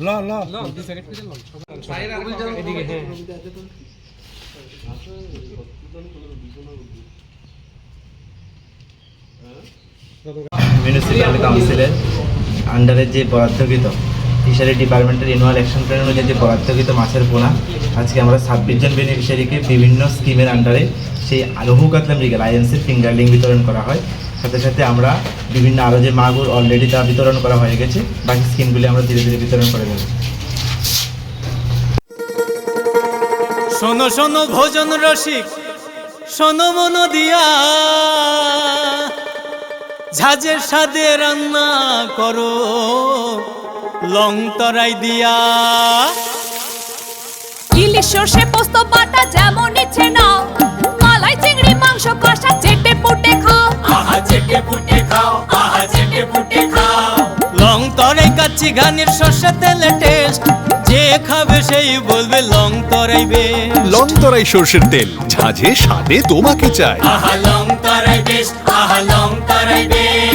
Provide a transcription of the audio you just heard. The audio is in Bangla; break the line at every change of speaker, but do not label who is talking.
ল ল
মিউনিসিপ্যাল কাউন্সিলের আন্ডারে যে বরাদ্দকৃত ফিশারি ডিপার্টমেন্টের অ্যানুয়াল অ্যাকশন প্ল্যান অনুযায়ী যে বরাদ্দকৃত মাছের পোনা আজকে আমরা 26 জন বেনিফিশিয়ারিকে বিভিন্ন স্কিমের আন্ডারে সেই রুহু কাতলা মৃগেল আইএনসি ফিঙ্গারলিং বিতরণ করা হয়। সাথে সাথে আমরা বিভিন্ন আরও যে মাগুর অলরেডি তা বিতরণ করা হয়ে গেছে, বাকি স্কিমগুলি আমরা ধীরে ধীরে বিতরণ করে দেব।
শোনো শোনো ভোজন রসিক, শোনো মন দিয়া, ঝাঁঝের স্বাদে রান্না করো লং তরাই দিয়া।
ইলিশ সর্ষে পোস্ত বাটা যেমন ইচ্ছে নাও, মালাই চিংড়ি মাংস কষা চেটে পুটে খাও,
আহা চেটে পুটে খাও, আহা চেটে পুটে খাও। লং তরাই কাচ্চি ঘানির সর্ষে তেলে টেস্ট, যে খাবে সেই বলবে লং তরাই বেশ।
লং তরাই সর্ষের তেল, ঝাঁঝে স্বাদে তোমাকে চাই।
আহা লং তরাই বেশ, আহা লং তরাই বেশ।